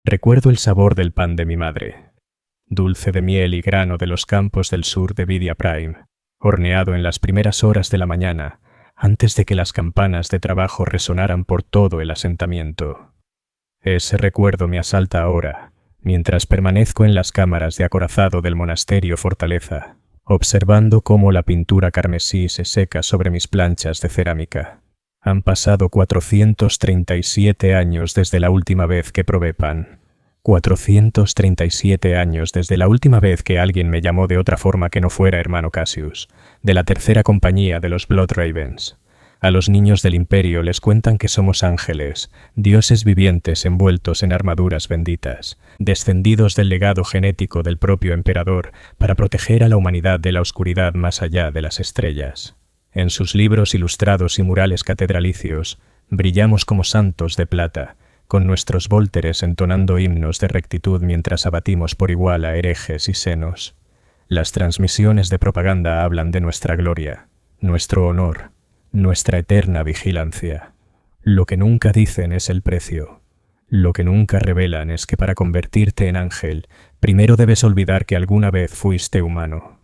Recuerdo el sabor del pan de mi madre, dulce de miel y grano de los campos del sur de Vidia Prime, horneado en las primeras horas de la mañana, antes de que las campanas de trabajo resonaran por todo el asentamiento. Ese recuerdo me asalta ahora, mientras permanezco en las cámaras de acorazado del monasterio Fortaleza, observando cómo la pintura carmesí se seca sobre mis planchas de cerámica. Han pasado 437 años desde la última vez que probé pan. 437 años desde la última vez que alguien me llamó de otra forma que no fuera hermano Cassius, de la tercera compañía de los Blood Ravens. A los niños del Imperio les cuentan que somos ángeles, dioses vivientes envueltos en armaduras benditas, descendidos del legado genético del propio emperador para proteger a la humanidad de la oscuridad más allá de las estrellas. En sus libros ilustrados y murales catedralicios, brillamos como santos de plata, con nuestros vólteres entonando himnos de rectitud mientras abatimos por igual a herejes y senos. Las transmisiones de propaganda hablan de nuestra gloria, nuestro honor, nuestra eterna vigilancia. Lo que nunca dicen es el precio. Lo que nunca revelan es que para convertirte en ángel, primero debes olvidar que alguna vez fuiste humano.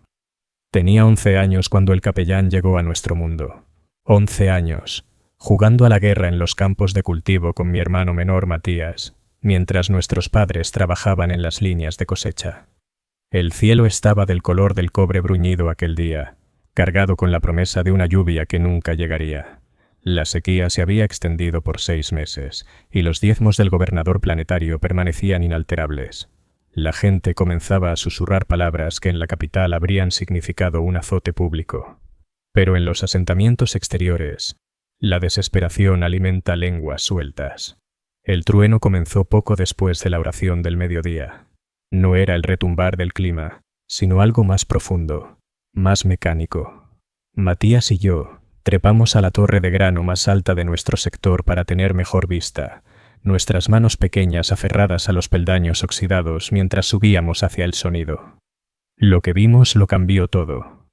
Tenía 11 años cuando el capellán llegó a nuestro mundo. 11 años, jugando a la guerra en los campos de cultivo con mi hermano menor Matías, mientras nuestros padres trabajaban en las líneas de cosecha. El cielo estaba del color del cobre bruñido aquel día, cargado con la promesa de una lluvia que nunca llegaría. La sequía se había extendido por 6 meses, y los diezmos del gobernador planetario permanecían inalterables. La gente comenzaba a susurrar palabras que en la capital habrían significado un azote público. Pero en los asentamientos exteriores, la desesperación alimenta lenguas sueltas. El trueno comenzó poco después de la oración del mediodía. No era el retumbar del clima, sino algo más profundo, más mecánico. Matías y yo trepamos a la torre de grano más alta de nuestro sector para tener mejor vista, nuestras manos pequeñas aferradas a los peldaños oxidados mientras subíamos hacia el sonido. Lo que vimos lo cambió todo.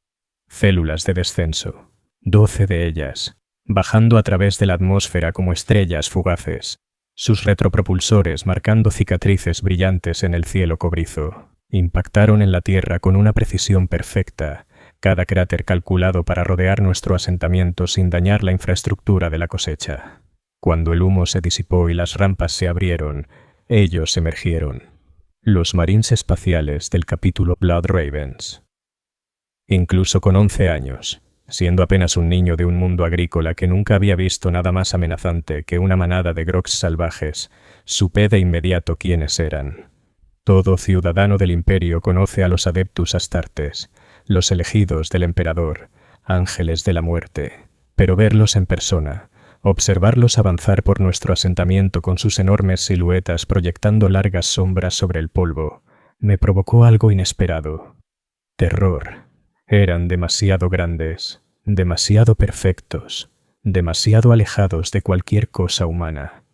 Células de descenso, 12 de ellas, bajando a través de la atmósfera como estrellas fugaces, sus retropropulsores marcando cicatrices brillantes en el cielo cobrizo. Impactaron en la Tierra con una precisión perfecta, cada cráter calculado para rodear nuestro asentamiento sin dañar la infraestructura de la cosecha. Cuando el humo se disipó y las rampas se abrieron, ellos emergieron. Los marines espaciales del capítulo Blood Ravens. Incluso con 11 años, siendo apenas un niño de un mundo agrícola que nunca había visto nada más amenazante que una manada de grogs salvajes, supe de inmediato quiénes eran. Todo ciudadano del Imperio conoce a los Adeptus Astartes, los elegidos del emperador, ángeles de la muerte, pero verlos en persona, observarlos avanzar por nuestro asentamiento con sus enormes siluetas proyectando largas sombras sobre el polvo, me provocó algo inesperado. Terror. Eran demasiado grandes, demasiado perfectos, demasiado alejados de cualquier cosa humana.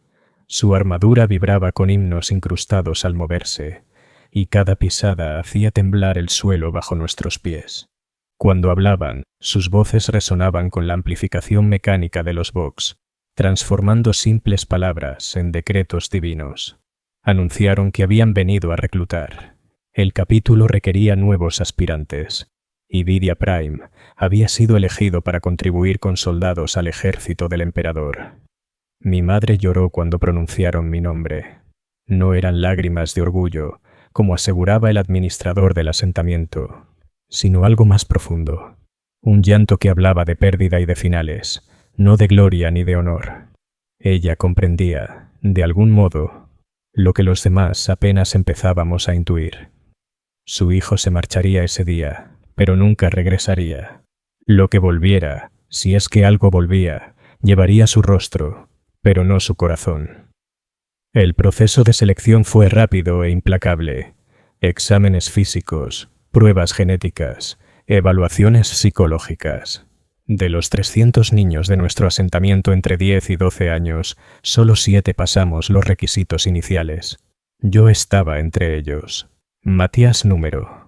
Su armadura vibraba con himnos incrustados al moverse, y cada pisada hacía temblar el suelo bajo nuestros pies. Cuando hablaban, sus voces resonaban con la amplificación mecánica de los Vox, transformando simples palabras en decretos divinos. Anunciaron que habían venido a reclutar. El capítulo requería nuevos aspirantes, y Vidia Prime había sido elegido para contribuir con soldados al ejército del emperador. Mi madre lloró cuando pronunciaron mi nombre. No eran lágrimas de orgullo, como aseguraba el administrador del asentamiento, sino algo más profundo. Un llanto que hablaba de pérdida y de finales, no de gloria ni de honor. Ella comprendía, de algún modo, lo que los demás apenas empezábamos a intuir. Su hijo se marcharía ese día, pero nunca regresaría. Lo que volviera, si es que algo volvía, llevaría su rostro, pero no su corazón. El proceso de selección fue rápido e implacable. Exámenes físicos, pruebas genéticas, evaluaciones psicológicas. De los 300 niños de nuestro asentamiento entre 10 y 12 años, solo 7 pasamos los requisitos iniciales. Yo estaba entre ellos. Matías número.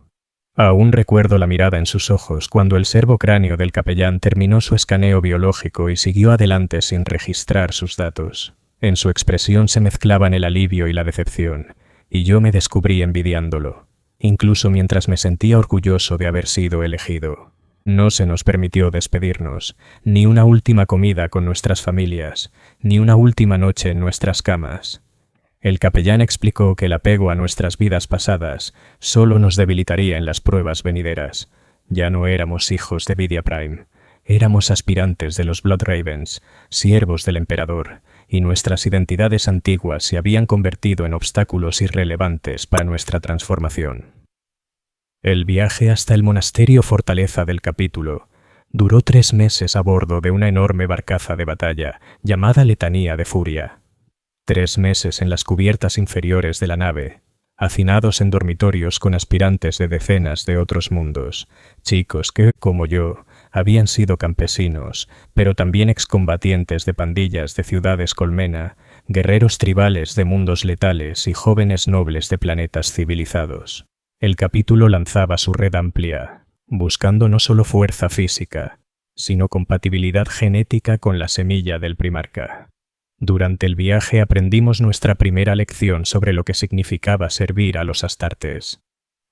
Aún recuerdo la mirada en sus ojos cuando el servocráneo del capellán terminó su escaneo biológico y siguió adelante sin registrar sus datos. En su expresión se mezclaban el alivio y la decepción, y yo me descubrí envidiándolo, incluso mientras me sentía orgulloso de haber sido elegido. No se nos permitió despedirnos, ni una última comida con nuestras familias, ni una última noche en nuestras camas. El capellán explicó que el apego a nuestras vidas pasadas solo nos debilitaría en las pruebas venideras. Ya no éramos hijos de Vidia Prime, éramos aspirantes de los Blood Ravens, siervos del emperador, y nuestras identidades antiguas se habían convertido en obstáculos irrelevantes para nuestra transformación. El viaje hasta el monasterio fortaleza del capítulo duró 3 meses a bordo de una enorme barcaza de batalla llamada Letanía de Furia. 3 meses en las cubiertas inferiores de la nave, hacinados en dormitorios con aspirantes de decenas de otros mundos, chicos que, como yo, habían sido campesinos, pero también excombatientes de pandillas de ciudades colmena, guerreros tribales de mundos letales y jóvenes nobles de planetas civilizados. El capítulo lanzaba su red amplia, buscando no solo fuerza física, sino compatibilidad genética con la semilla del primarca. Durante el viaje aprendimos nuestra primera lección sobre lo que significaba servir a los astartes.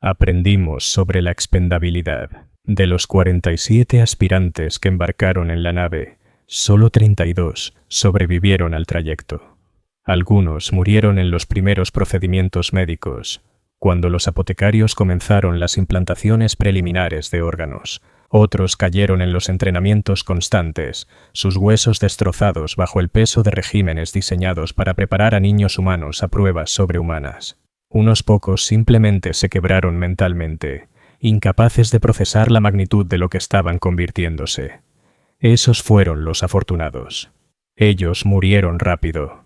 Aprendimos sobre la expendabilidad. De los 47 aspirantes que embarcaron en la nave, solo 32 sobrevivieron al trayecto. Algunos murieron en los primeros procedimientos médicos, cuando los apotecarios comenzaron las implantaciones preliminares de órganos. Otros cayeron en los entrenamientos constantes, sus huesos destrozados bajo el peso de regímenes diseñados para preparar a niños humanos a pruebas sobrehumanas. Unos pocos simplemente se quebraron mentalmente, incapaces de procesar la magnitud de lo que estaban convirtiéndose. Esos fueron los afortunados. Ellos murieron rápido.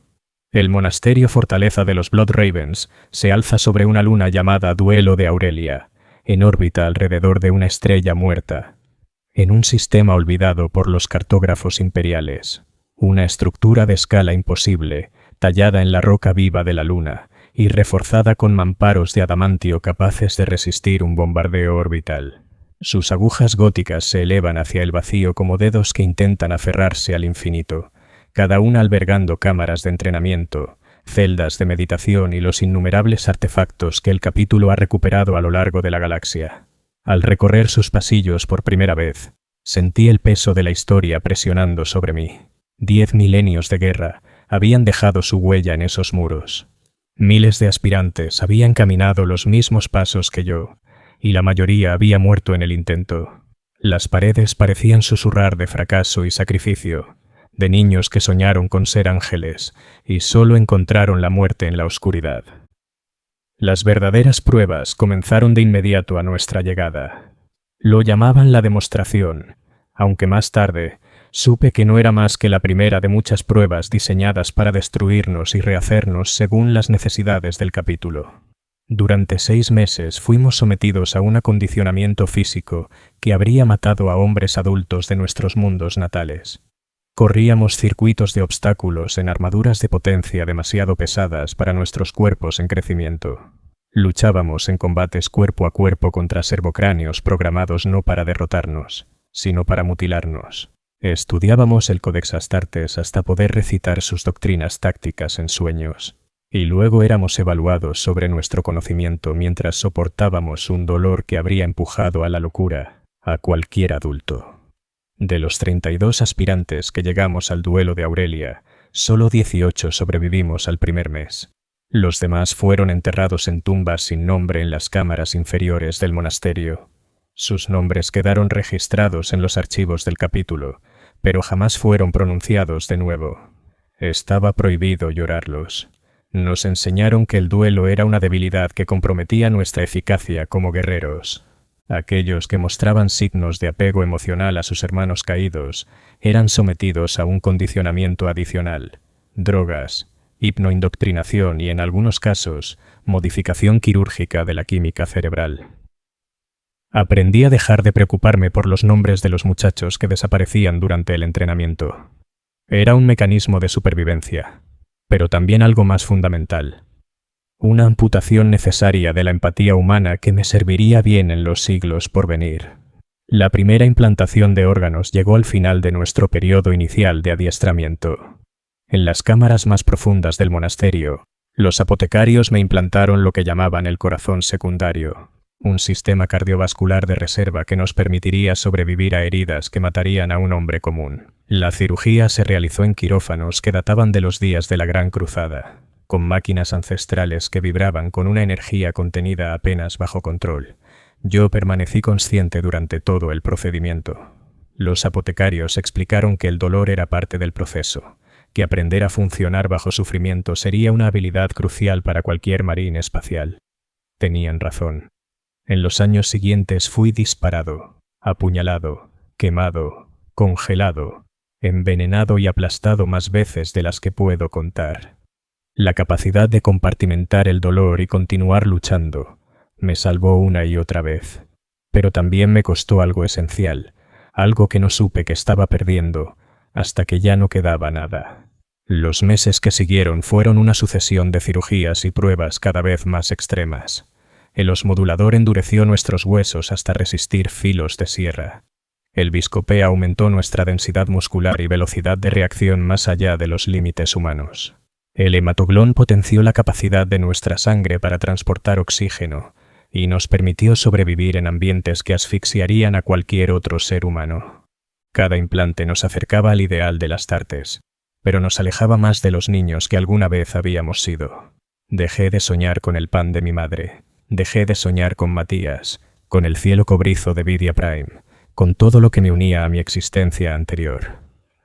El monasterio fortaleza de los Blood Ravens se alza sobre una luna llamada Duelo de Aurelia, en órbita alrededor de una estrella muerta, en un sistema olvidado por los cartógrafos imperiales, una estructura de escala imposible, tallada en la roca viva de la luna y reforzada con mamparos de adamantio capaces de resistir un bombardeo orbital. Sus agujas góticas se elevan hacia el vacío como dedos que intentan aferrarse al infinito, cada una albergando cámaras de entrenamiento, celdas de meditación y los innumerables artefactos que el capítulo ha recuperado a lo largo de la galaxia. Al recorrer sus pasillos por primera vez, sentí el peso de la historia presionando sobre mí. 10 milenios de guerra habían dejado su huella en esos muros. Miles de aspirantes habían caminado los mismos pasos que yo, y la mayoría había muerto en el intento. Las paredes parecían susurrar de fracaso y sacrificio, de niños que soñaron con ser ángeles y solo encontraron la muerte en la oscuridad. Las verdaderas pruebas comenzaron de inmediato a nuestra llegada. Lo llamaban la demostración, aunque más tarde supe que no era más que la primera de muchas pruebas diseñadas para destruirnos y rehacernos según las necesidades del capítulo. Durante 6 meses fuimos sometidos a un acondicionamiento físico que habría matado a hombres adultos de nuestros mundos natales. Corríamos circuitos de obstáculos en armaduras de potencia demasiado pesadas para nuestros cuerpos en crecimiento. Luchábamos en combates cuerpo a cuerpo contra servocráneos programados no para derrotarnos, sino para mutilarnos. Estudiábamos el Codex Astartes hasta poder recitar sus doctrinas tácticas en sueños, y luego éramos evaluados sobre nuestro conocimiento mientras soportábamos un dolor que habría empujado a la locura a cualquier adulto. De los 32 aspirantes que llegamos al duelo de Aurelia, solo 18 sobrevivimos al primer mes. Los demás fueron enterrados en tumbas sin nombre en las cámaras inferiores del monasterio. Sus nombres quedaron registrados en los archivos del capítulo, pero jamás fueron pronunciados de nuevo. Estaba prohibido llorarlos. Nos enseñaron que el duelo era una debilidad que comprometía nuestra eficacia como guerreros. Aquellos que mostraban signos de apego emocional a sus hermanos caídos eran sometidos a un condicionamiento adicional, drogas, hipnoindoctrinación y, en algunos casos, modificación quirúrgica de la química cerebral. Aprendí a dejar de preocuparme por los nombres de los muchachos que desaparecían durante el entrenamiento. Era un mecanismo de supervivencia, pero también algo más fundamental. Una amputación necesaria de la empatía humana que me serviría bien en los siglos por venir. La primera implantación de órganos llegó al final de nuestro periodo inicial de adiestramiento. En las cámaras más profundas del monasterio, los apotecarios me implantaron lo que llamaban el corazón secundario, un sistema cardiovascular de reserva que nos permitiría sobrevivir a heridas que matarían a un hombre común. La cirugía se realizó en quirófanos que databan de los días de la Gran Cruzada, con máquinas ancestrales que vibraban con una energía contenida apenas bajo control. Yo permanecí consciente durante todo el procedimiento. Los apotecarios explicaron que el dolor era parte del proceso, que aprender a funcionar bajo sufrimiento sería una habilidad crucial para cualquier marín espacial. Tenían razón. En los años siguientes fui disparado, apuñalado, quemado, congelado, envenenado y aplastado más veces de las que puedo contar. La capacidad de compartimentar el dolor y continuar luchando me salvó una y otra vez, pero también me costó algo esencial, algo que no supe que estaba perdiendo hasta que ya no quedaba nada. Los meses que siguieron fueron una sucesión de cirugías y pruebas cada vez más extremas. El osmodulador endureció nuestros huesos hasta resistir filos de sierra. El Viscopé aumentó nuestra densidad muscular y velocidad de reacción más allá de los límites humanos. El hematoglón potenció la capacidad de nuestra sangre para transportar oxígeno y nos permitió sobrevivir en ambientes que asfixiarían a cualquier otro ser humano. Cada implante nos acercaba al ideal de las Tartes, pero nos alejaba más de los niños que alguna vez habíamos sido. Dejé de soñar con el pan de mi madre. Dejé de soñar con Matías, con el cielo cobrizo de Vidia Prime, con todo lo que me unía a mi existencia anterior.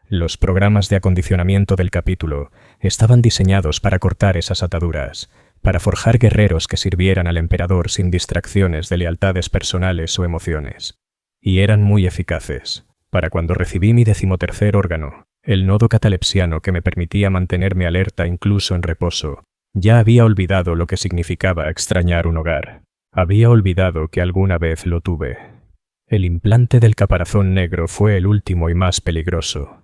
Los programas de acondicionamiento del capítulo estaban diseñados para cortar esas ataduras, para forjar guerreros que sirvieran al emperador sin distracciones de lealtades personales o emociones. Y eran muy eficaces. Para cuando recibí mi 13º órgano, el nodo catalepsiano que me permitía mantenerme alerta incluso en reposo, ya había olvidado lo que significaba extrañar un hogar. Había olvidado que alguna vez lo tuve. El implante del caparazón negro fue el último y más peligroso.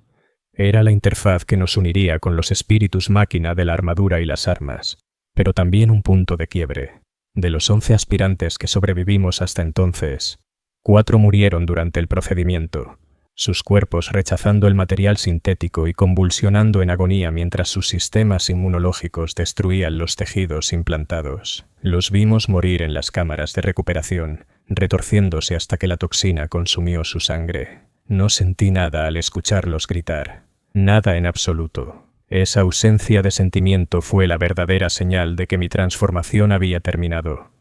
Era la interfaz que nos uniría con los espíritus máquina de la armadura y las armas, pero también un punto de quiebre. De los 11 aspirantes que sobrevivimos hasta entonces, 4 murieron durante el procedimiento, sus cuerpos rechazando el material sintético y convulsionando en agonía mientras sus sistemas inmunológicos destruían los tejidos implantados. Los vimos morir en las cámaras de recuperación, retorciéndose hasta que la toxina consumió su sangre. No sentí nada al escucharlos gritar. Nada en absoluto. Esa ausencia de sentimiento fue la verdadera señal de que mi transformación había terminado.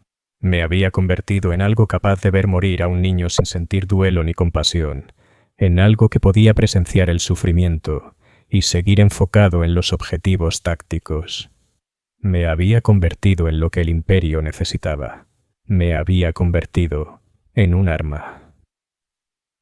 Me había convertido en algo capaz de ver morir a un niño sin sentir duelo ni compasión, en algo que podía presenciar el sufrimiento y seguir enfocado en los objetivos tácticos. Me había convertido en lo que el Imperio necesitaba. Me había convertido en un arma.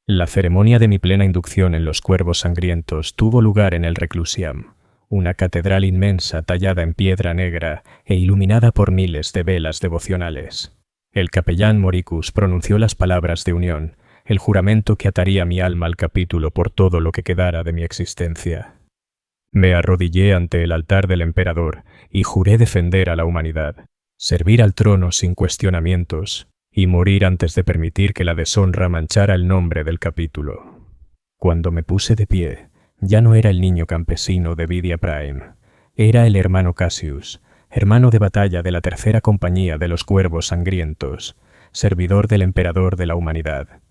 La ceremonia de mi plena inducción en los cuervos sangrientos tuvo lugar en el Reclusiam, una catedral inmensa tallada en piedra negra e iluminada por miles de velas devocionales. El capellán Moricus pronunció las palabras de unión, el juramento que ataría mi alma al capítulo por todo lo que quedara de mi existencia. Me arrodillé ante el altar del emperador y juré defender a la humanidad, servir al trono sin cuestionamientos y morir antes de permitir que la deshonra manchara el nombre del capítulo. Cuando me puse de pie, ya no era el niño campesino de Vidia Prime, era el hermano Cassius, hermano de batalla de la 3ª compañía de los Cuervos Sangrientos, servidor del emperador de la humanidad.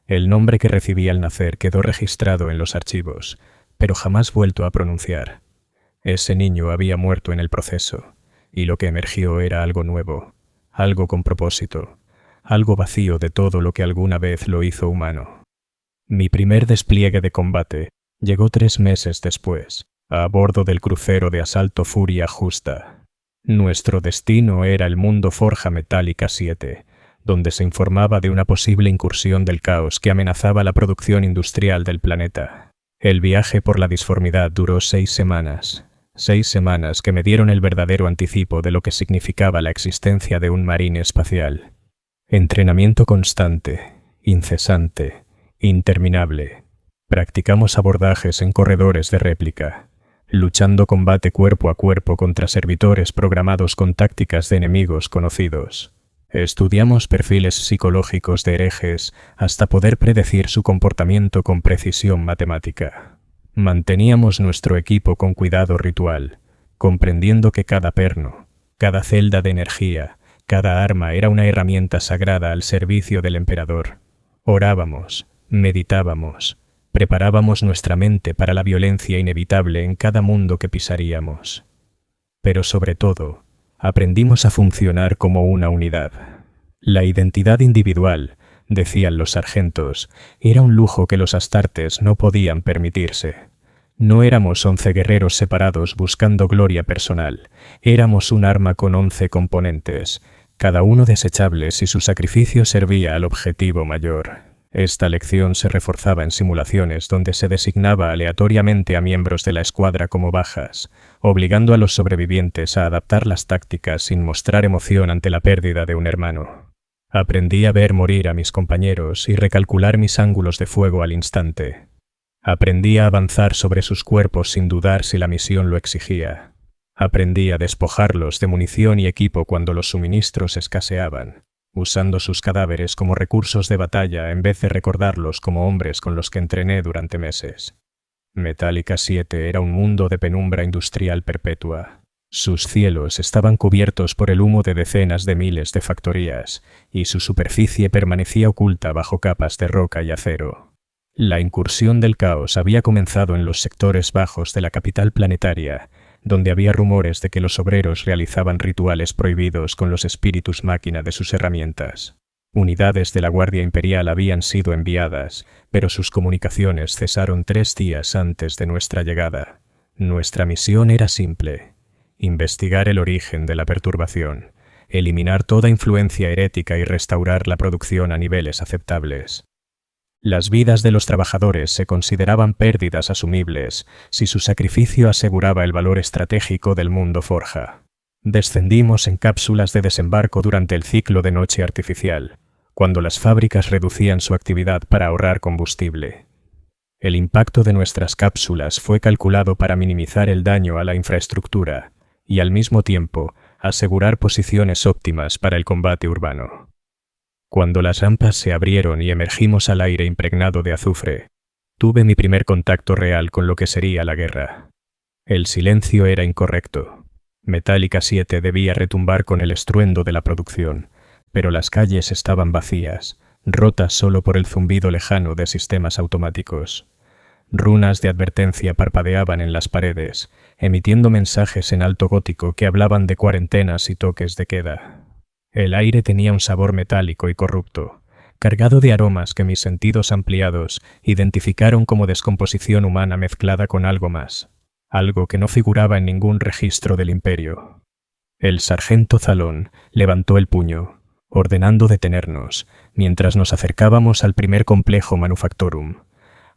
El nombre que recibí al nacer quedó registrado en los archivos, pero jamás vuelto a pronunciar. Ese niño había muerto en el proceso, y lo que emergió era algo nuevo, algo con propósito, algo vacío de todo lo que alguna vez lo hizo humano. Mi primer despliegue de combate llegó 3 meses después, a bordo del crucero de asalto Furia Justa. Nuestro destino era el mundo Forja Metálica 7, donde se informaba de una posible incursión del caos que amenazaba la producción industrial del planeta. El viaje por la disformidad duró 6 semanas. 6 semanas que me dieron el verdadero anticipo de lo que significaba la existencia de un marín espacial. Entrenamiento constante, incesante, interminable. Practicamos abordajes en corredores de réplica, luchando combate cuerpo a cuerpo contra servitores programados con tácticas de enemigos conocidos. Estudiamos perfiles psicológicos de herejes hasta poder predecir su comportamiento con precisión matemática. Manteníamos nuestro equipo con cuidado ritual, comprendiendo que cada perno, cada celda de energía, cada arma era una herramienta sagrada al servicio del emperador. Orábamos, meditábamos, preparábamos nuestra mente para la violencia inevitable en cada mundo que pisaríamos. Pero sobre todo, aprendimos a funcionar como una unidad. La identidad individual, decían los sargentos, era un lujo que los astartes no podían permitirse. No éramos 11 guerreros separados buscando gloria personal, éramos un arma con 11 componentes, cada uno desechable si su sacrificio servía al objetivo mayor. Esta lección se reforzaba en simulaciones donde se designaba aleatoriamente a miembros de la escuadra como bajas, obligando a los sobrevivientes a adaptar las tácticas sin mostrar emoción ante la pérdida de un hermano. Aprendí a ver morir a mis compañeros y recalcular mis ángulos de fuego al instante. Aprendí a avanzar sobre sus cuerpos sin dudar si la misión lo exigía. Aprendí a despojarlos de munición y equipo cuando los suministros escaseaban, usando sus cadáveres como recursos de batalla en vez de recordarlos como hombres con los que entrené durante meses. Metallica 7 era un mundo de penumbra industrial perpetua. Sus cielos estaban cubiertos por el humo de decenas de miles de factorías, y su superficie permanecía oculta bajo capas de roca y acero. La incursión del caos había comenzado en los sectores bajos de la capital planetaria, donde había rumores de que los obreros realizaban rituales prohibidos con los espíritus máquina de sus herramientas. Unidades de la Guardia Imperial habían sido enviadas, pero sus comunicaciones cesaron 3 días antes de nuestra llegada. Nuestra misión era simple: investigar el origen de la perturbación, eliminar toda influencia herética y restaurar la producción a niveles aceptables. Las vidas de los trabajadores se consideraban pérdidas asumibles si su sacrificio aseguraba el valor estratégico del mundo forja. Descendimos en cápsulas de desembarco durante el ciclo de noche artificial, cuando las fábricas reducían su actividad para ahorrar combustible. El impacto de nuestras cápsulas fue calculado para minimizar el daño a la infraestructura y al mismo tiempo asegurar posiciones óptimas para el combate urbano. Cuando las rampas se abrieron y emergimos al aire impregnado de azufre, tuve mi primer contacto real con lo que sería la guerra. El silencio era incorrecto. Metallica 7 debía retumbar con el estruendo de la producción, pero las calles estaban vacías, rotas solo por el zumbido lejano de sistemas automáticos. Runas de advertencia parpadeaban en las paredes, emitiendo mensajes en alto gótico que hablaban de cuarentenas y toques de queda. El aire tenía un sabor metálico y corrupto, cargado de aromas que mis sentidos ampliados identificaron como descomposición humana mezclada con algo más, algo que no figuraba en ningún registro del Imperio. El sargento Zalón levantó el puño, ordenando detenernos, mientras nos acercábamos al primer complejo Manufactorum.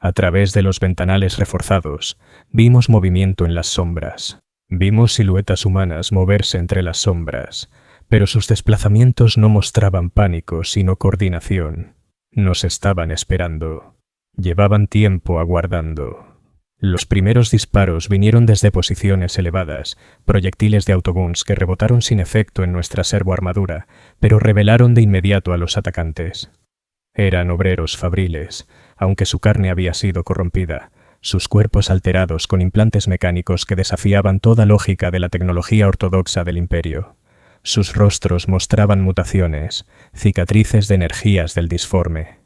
A través de los ventanales reforzados, vimos movimiento en las sombras. Vimos siluetas humanas moverse entre las sombras, pero sus desplazamientos no mostraban pánico, sino coordinación. Nos estaban esperando. Llevaban tiempo aguardando. Los primeros disparos vinieron desde posiciones elevadas, proyectiles de autoguns que rebotaron sin efecto en nuestra servoarmadura, pero revelaron de inmediato a los atacantes. Eran obreros fabriles, aunque su carne había sido corrompida, sus cuerpos alterados con implantes mecánicos que desafiaban toda lógica de la tecnología ortodoxa del Imperio. Sus rostros mostraban mutaciones, cicatrices de energías del disforme.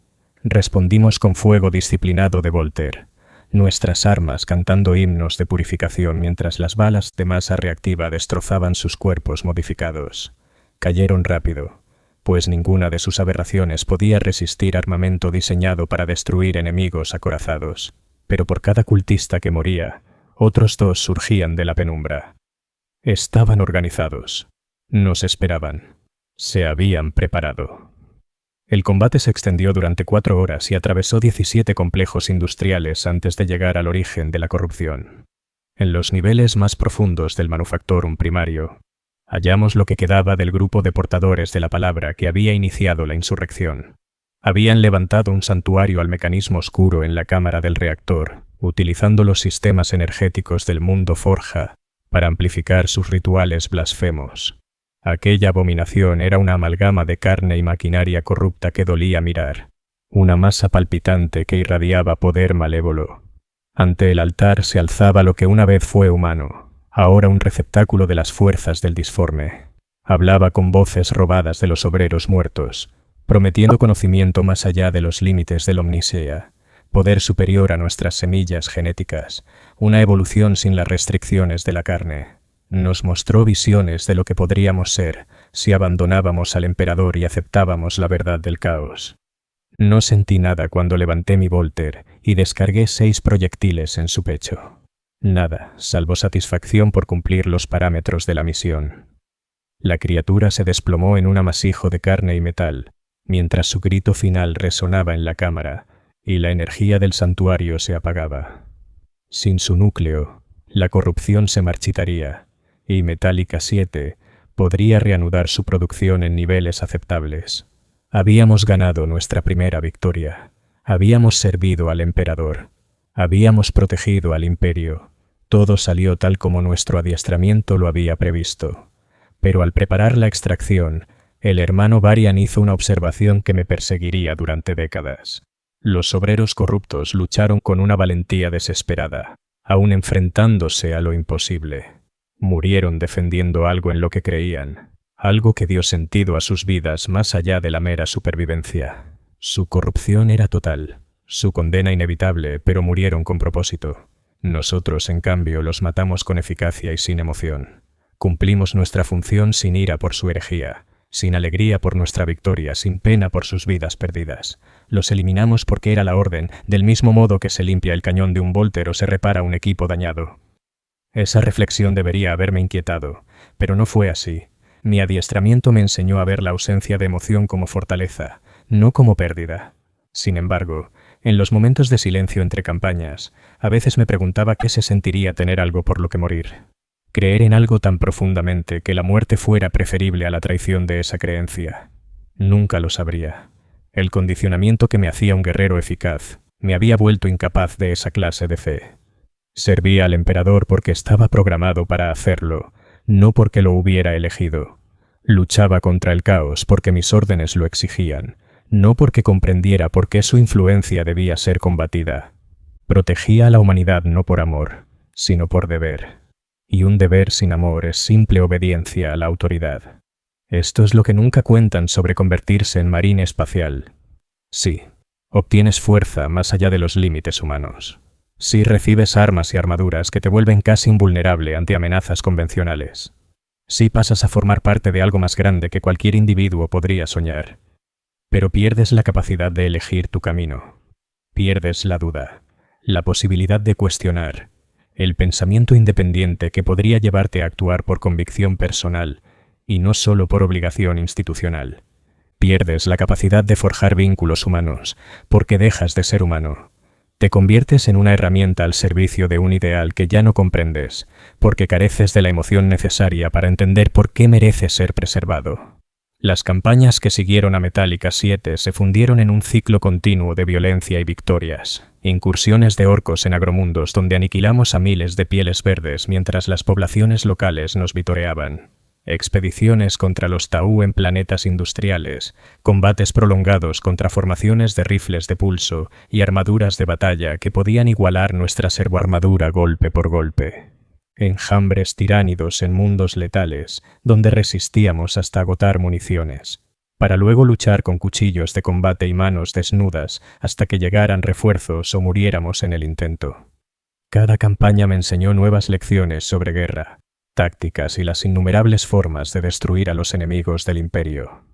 Respondimos con fuego disciplinado de Volter, nuestras armas cantando himnos de purificación mientras las balas de masa reactiva destrozaban sus cuerpos modificados. Cayeron rápido, pues ninguna de sus aberraciones podía resistir armamento diseñado para destruir enemigos acorazados. Pero por cada cultista que moría, otros 2 surgían de la penumbra. Estaban organizados. Nos esperaban. Se habían preparado. El combate se extendió durante 4 horas y atravesó 17 complejos industriales antes de llegar al origen de la corrupción. En los niveles más profundos del Manufactorum primario, hallamos lo que quedaba del grupo de portadores de la palabra que había iniciado la insurrección. Habían levantado un santuario al mecanismo oscuro en la cámara del reactor, utilizando los sistemas energéticos del mundo forja para amplificar sus rituales blasfemos. Aquella abominación era una amalgama de carne y maquinaria corrupta que dolía mirar, una masa palpitante que irradiaba poder malévolo. Ante el altar se alzaba lo que una vez fue humano, ahora un receptáculo de las fuerzas del disforme. Hablaba con voces robadas de los obreros muertos, prometiendo conocimiento más allá de los límites del Omnisea, poder superior a nuestras semillas genéticas, una evolución sin las restricciones de la carne. Nos mostró visiones de lo que podríamos ser si abandonábamos al emperador y aceptábamos la verdad del caos. No sentí nada cuando levanté mi Volter y descargué 6 proyectiles en su pecho. Nada, salvo satisfacción por cumplir los parámetros de la misión. La criatura se desplomó en un amasijo de carne y metal, mientras su grito final resonaba en la cámara y la energía del santuario se apagaba. Sin su núcleo, la corrupción se marchitaría, y Metallica 7 podría reanudar su producción en niveles aceptables. Habíamos ganado nuestra primera victoria. Habíamos servido al emperador. Habíamos protegido al imperio. Todo salió tal como nuestro adiestramiento lo había previsto. Pero al preparar la extracción, el hermano Varian hizo una observación que me perseguiría durante décadas. Los obreros corruptos lucharon con una valentía desesperada, aún enfrentándose a lo imposible. Murieron defendiendo algo en lo que creían, algo que dio sentido a sus vidas más allá de la mera supervivencia. Su corrupción era total, su condena inevitable, pero murieron con propósito. Nosotros, en cambio, los matamos con eficacia y sin emoción. Cumplimos nuestra función sin ira por su herejía, sin alegría por nuestra victoria, sin pena por sus vidas perdidas. Los eliminamos porque era la orden, del mismo modo que se limpia el cañón de un Volter o se repara un equipo dañado. Esa reflexión debería haberme inquietado, pero no fue así. Mi adiestramiento me enseñó a ver la ausencia de emoción como fortaleza, no como pérdida. Sin embargo, en los momentos de silencio entre campañas, a veces me preguntaba qué se sentiría tener algo por lo que morir. Creer en algo tan profundamente que la muerte fuera preferible a la traición de esa creencia. Nunca lo sabría. El condicionamiento que me hacía un guerrero eficaz me había vuelto incapaz de esa clase de fe. Servía al emperador porque estaba programado para hacerlo, no porque lo hubiera elegido. Luchaba contra el caos porque mis órdenes lo exigían, no porque comprendiera por qué su influencia debía ser combatida. Protegía a la humanidad no por amor, sino por deber. Y un deber sin amor es simple obediencia a la autoridad. Esto es lo que nunca cuentan sobre convertirse en marine espacial. Sí, obtienes fuerza más allá de los límites humanos. Sí recibes armas y armaduras que te vuelven casi invulnerable ante amenazas convencionales. Sí pasas a formar parte de algo más grande que cualquier individuo podría soñar. Pero pierdes la capacidad de elegir tu camino. Pierdes la duda, la posibilidad de cuestionar, el pensamiento independiente que podría llevarte a actuar por convicción personal y no solo por obligación institucional. Pierdes la capacidad de forjar vínculos humanos porque dejas de ser humano. Te conviertes en una herramienta al servicio de un ideal que ya no comprendes, porque careces de la emoción necesaria para entender por qué merece ser preservado. Las campañas que siguieron a Metallica 7 se fundieron en un ciclo continuo de violencia y victorias. Incursiones de orcos en agromundos donde aniquilamos a miles de pieles verdes mientras las poblaciones locales nos vitoreaban. Expediciones contra los Tau en planetas industriales, combates prolongados contra formaciones de rifles de pulso y armaduras de batalla que podían igualar nuestra servoarmadura golpe por golpe. Enjambres tiránidos en mundos letales, donde resistíamos hasta agotar municiones, para luego luchar con cuchillos de combate y manos desnudas hasta que llegaran refuerzos o muriéramos en el intento. Cada campaña me enseñó nuevas lecciones sobre guerra, tácticas y las innumerables formas de destruir a los enemigos del imperio.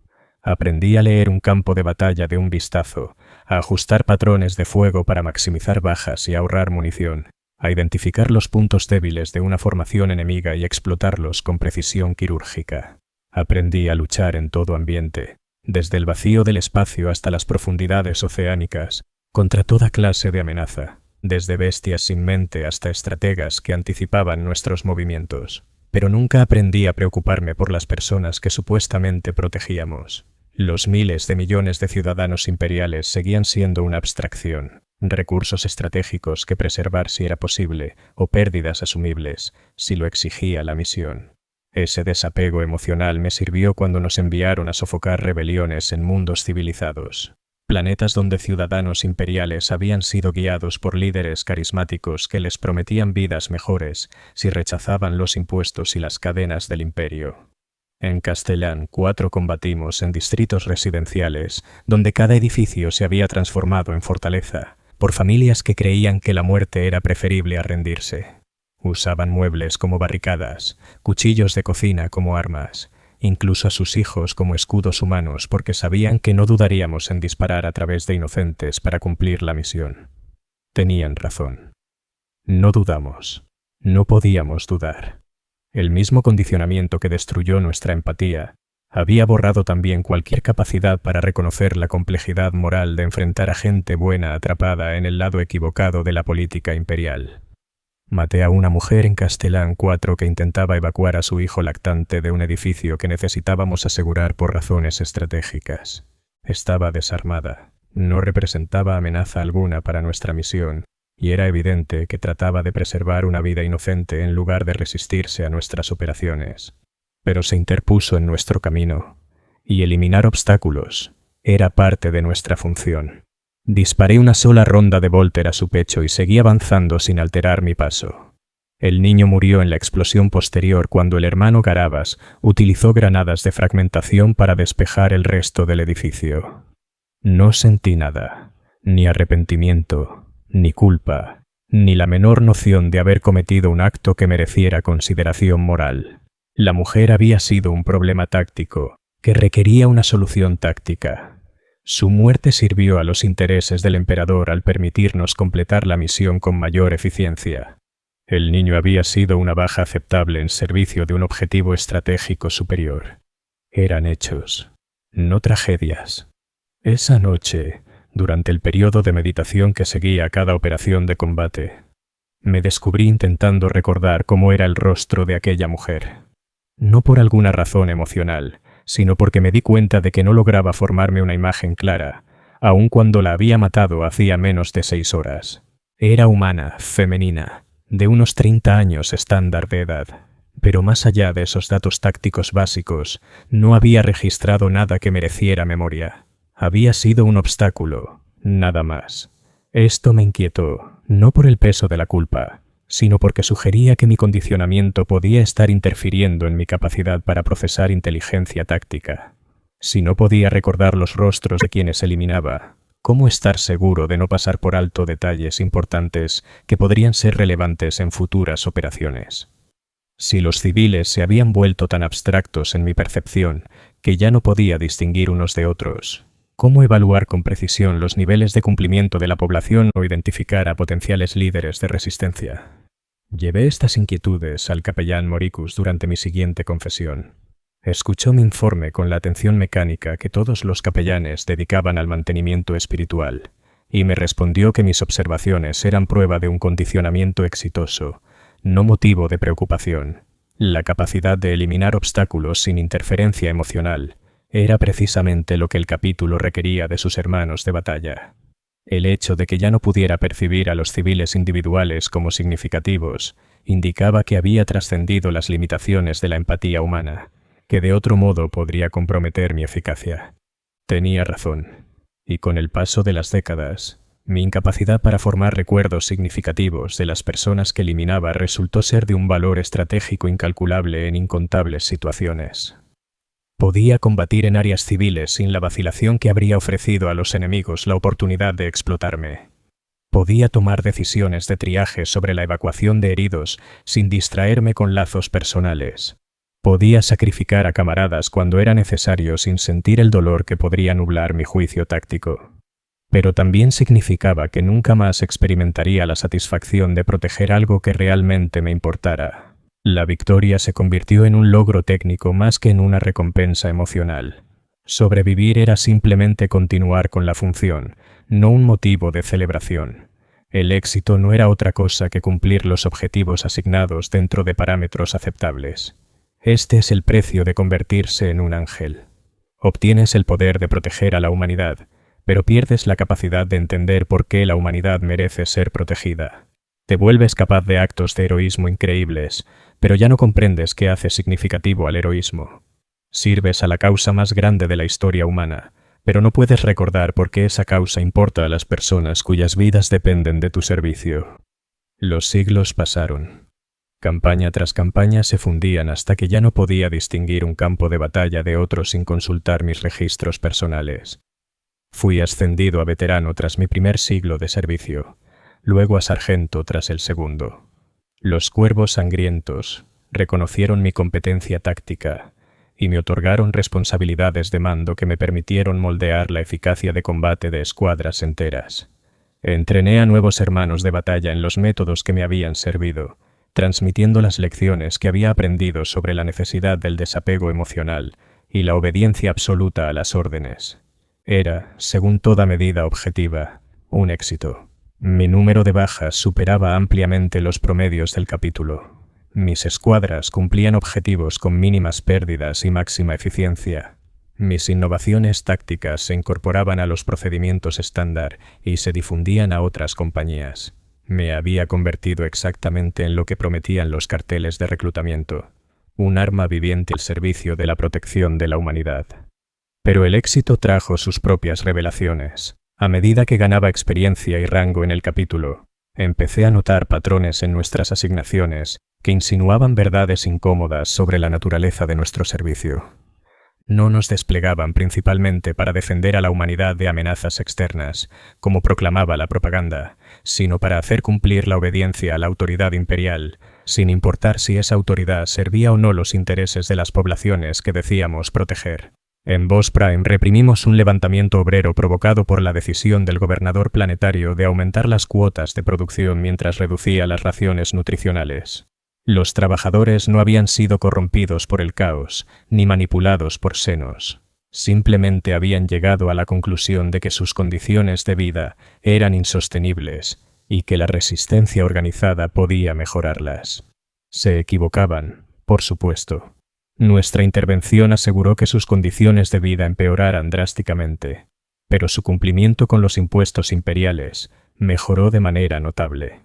Aprendí a leer un campo de batalla de un vistazo, a ajustar patrones de fuego para maximizar bajas y ahorrar munición, a identificar los puntos débiles de una formación enemiga y explotarlos con precisión quirúrgica. Aprendí a luchar en todo ambiente, desde el vacío del espacio hasta las profundidades oceánicas, contra toda clase de amenaza, desde bestias sin mente hasta estrategas que anticipaban nuestros movimientos. Pero nunca aprendí a preocuparme por las personas que supuestamente protegíamos. Los miles de millones de ciudadanos imperiales seguían siendo una abstracción, recursos estratégicos que preservar si era posible, o pérdidas asumibles, si lo exigía la misión. Ese desapego emocional me sirvió cuando nos enviaron a sofocar rebeliones en mundos civilizados. Planetas donde ciudadanos imperiales habían sido guiados por líderes carismáticos que les prometían vidas mejores si rechazaban los impuestos y las cadenas del imperio. En Castellán 4 combatimos en distritos residenciales donde cada edificio se había transformado en fortaleza, por familias que creían que la muerte era preferible a rendirse. Usaban muebles como barricadas, cuchillos de cocina como armas, incluso a sus hijos como escudos humanos porque sabían que no dudaríamos en disparar a través de inocentes para cumplir la misión. Tenían razón. No dudamos. No podíamos dudar. El mismo condicionamiento que destruyó nuestra empatía había borrado también cualquier capacidad para reconocer la complejidad moral de enfrentar a gente buena atrapada en el lado equivocado de la política imperial. Maté a una mujer en Castellán 4 que intentaba evacuar a su hijo lactante de un edificio que necesitábamos asegurar por razones estratégicas. Estaba desarmada, no representaba amenaza alguna para nuestra misión, y era evidente que trataba de preservar una vida inocente en lugar de resistirse a nuestras operaciones. Pero se interpuso en nuestro camino, y eliminar obstáculos era parte de nuestra función. Disparé una sola ronda de Volter a su pecho y seguí avanzando sin alterar mi paso. El niño murió en la explosión posterior cuando el hermano Garabas utilizó granadas de fragmentación para despejar el resto del edificio. No sentí nada, ni arrepentimiento, ni culpa, ni la menor noción de haber cometido un acto que mereciera consideración moral. La mujer había sido un problema táctico, que requería una solución táctica. Su muerte sirvió a los intereses del emperador al permitirnos completar la misión con mayor eficiencia. El niño había sido una baja aceptable en servicio de un objetivo estratégico superior. Eran hechos, no tragedias. Esa noche, durante el periodo de meditación que seguía a cada operación de combate, me descubrí intentando recordar cómo era el rostro de aquella mujer. No por alguna razón emocional, sino porque me di cuenta de que no lograba formarme una imagen clara, aun cuando la había matado hacía menos de 6 horas. Era humana, femenina, de unos 30 años estándar de edad, pero más allá de esos datos tácticos básicos, no había registrado nada que mereciera memoria. Había sido un obstáculo, nada más. Esto me inquietó, no por el peso de la culpa, sino porque sugería que mi condicionamiento podía estar interfiriendo en mi capacidad para procesar inteligencia táctica. Si no podía recordar los rostros de quienes eliminaba, ¿cómo estar seguro de no pasar por alto detalles importantes que podrían ser relevantes en futuras operaciones? Si los civiles se habían vuelto tan abstractos en mi percepción que ya no podía distinguir unos de otros, ¿cómo evaluar con precisión los niveles de cumplimiento de la población o identificar a potenciales líderes de resistencia? Llevé estas inquietudes al capellán Moricus durante mi siguiente confesión. Escuchó mi informe con la atención mecánica que todos los capellanes dedicaban al mantenimiento espiritual, y me respondió que mis observaciones eran prueba de un condicionamiento exitoso, no motivo de preocupación. La capacidad de eliminar obstáculos sin interferencia emocional era precisamente lo que el capítulo requería de sus hermanos de batalla. El hecho de que ya no pudiera percibir a los civiles individuales como significativos indicaba que había trascendido las limitaciones de la empatía humana, que de otro modo podría comprometer mi eficacia. Tenía razón, y con el paso de las décadas, mi incapacidad para formar recuerdos significativos de las personas que eliminaba resultó ser de un valor estratégico incalculable en incontables situaciones. Podía combatir en áreas civiles sin la vacilación que habría ofrecido a los enemigos la oportunidad de explotarme. Podía tomar decisiones de triaje sobre la evacuación de heridos sin distraerme con lazos personales. Podía sacrificar a camaradas cuando era necesario sin sentir el dolor que podría nublar mi juicio táctico. Pero también significaba que nunca más experimentaría la satisfacción de proteger algo que realmente me importara. La victoria se convirtió en un logro técnico más que en una recompensa emocional. Sobrevivir era simplemente continuar con la función, no un motivo de celebración. El éxito no era otra cosa que cumplir los objetivos asignados dentro de parámetros aceptables. Este es el precio de convertirse en un ángel. Obtienes el poder de proteger a la humanidad, pero pierdes la capacidad de entender por qué la humanidad merece ser protegida. Te vuelves capaz de actos de heroísmo increíbles, pero ya no comprendes qué hace significativo al heroísmo. Sirves a la causa más grande de la historia humana, pero no puedes recordar por qué esa causa importa a las personas cuyas vidas dependen de tu servicio. Los siglos pasaron. Campaña tras campaña se fundían hasta que ya no podía distinguir un campo de batalla de otro sin consultar mis registros personales. Fui ascendido a veterano tras mi primer siglo de servicio, luego a sargento tras el segundo. Los cuervos sangrientos reconocieron mi competencia táctica y me otorgaron responsabilidades de mando que me permitieron moldear la eficacia de combate de escuadras enteras. Entrené a nuevos hermanos de batalla en los métodos que me habían servido, transmitiendo las lecciones que había aprendido sobre la necesidad del desapego emocional y la obediencia absoluta a las órdenes. Era, según toda medida objetiva, un éxito. Mi número de bajas superaba ampliamente los promedios del capítulo. Mis escuadras cumplían objetivos con mínimas pérdidas y máxima eficiencia. Mis innovaciones tácticas se incorporaban a los procedimientos estándar y se difundían a otras compañías. Me había convertido exactamente en lo que prometían los carteles de reclutamiento, un arma viviente al servicio de la protección de la humanidad. Pero el éxito trajo sus propias revelaciones. A medida que ganaba experiencia y rango en el capítulo, empecé a notar patrones en nuestras asignaciones que insinuaban verdades incómodas sobre la naturaleza de nuestro servicio. No nos desplegaban principalmente para defender a la humanidad de amenazas externas, como proclamaba la propaganda, sino para hacer cumplir la obediencia a la autoridad imperial, sin importar si esa autoridad servía o no los intereses de las poblaciones que decíamos proteger. En Boss Prime reprimimos un levantamiento obrero provocado por la decisión del gobernador planetario de aumentar las cuotas de producción mientras reducía las raciones nutricionales. Los trabajadores no habían sido corrompidos por el caos, ni manipulados por senos. Simplemente habían llegado a la conclusión de que sus condiciones de vida eran insostenibles y que la resistencia organizada podía mejorarlas. Se equivocaban, por supuesto. Nuestra intervención aseguró que sus condiciones de vida empeoraran drásticamente, pero su cumplimiento con los impuestos imperiales mejoró de manera notable.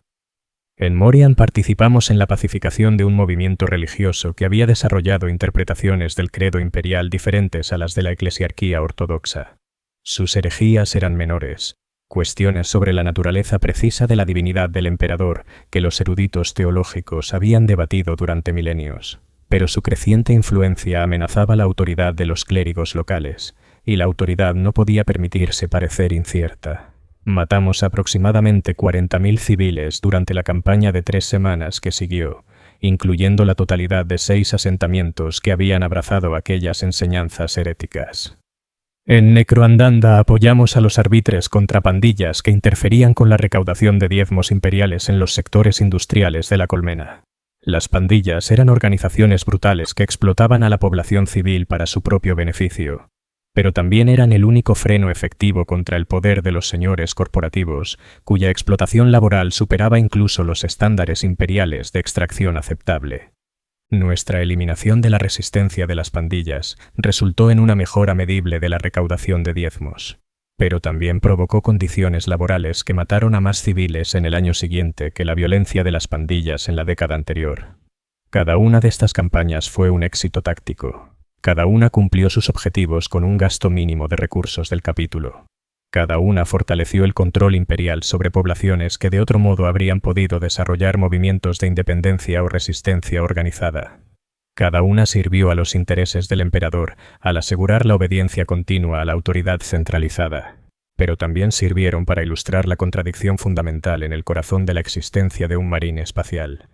En Morian participamos en la pacificación de un movimiento religioso que había desarrollado interpretaciones del credo imperial diferentes a las de la eclesiarquía ortodoxa. Sus herejías eran menores, cuestiones sobre la naturaleza precisa de la divinidad del emperador que los eruditos teológicos habían debatido durante milenios. Pero su creciente influencia amenazaba la autoridad de los clérigos locales, y la autoridad no podía permitirse parecer incierta. Matamos aproximadamente 40.000 civiles durante la campaña de 3 semanas que siguió, incluyendo la totalidad de 6 asentamientos que habían abrazado aquellas enseñanzas heréticas. En Necroandanda apoyamos a los arbitres contra pandillas que interferían con la recaudación de diezmos imperiales en los sectores industriales de la colmena. Las pandillas eran organizaciones brutales que explotaban a la población civil para su propio beneficio, pero también eran el único freno efectivo contra el poder de los señores corporativos, cuya explotación laboral superaba incluso los estándares imperiales de extracción aceptable. Nuestra eliminación de la resistencia de las pandillas resultó en una mejora medible de la recaudación de diezmos, pero también provocó condiciones laborales que mataron a más civiles en el año siguiente que la violencia de las pandillas en la década anterior. Cada una de estas campañas fue un éxito táctico. Cada una cumplió sus objetivos con un gasto mínimo de recursos del capítulo. Cada una fortaleció el control imperial sobre poblaciones que de otro modo habrían podido desarrollar movimientos de independencia o resistencia organizada. Cada una sirvió a los intereses del emperador al asegurar la obediencia continua a la autoridad centralizada, pero también sirvieron para ilustrar la contradicción fundamental en el corazón de la existencia de un marín espacial.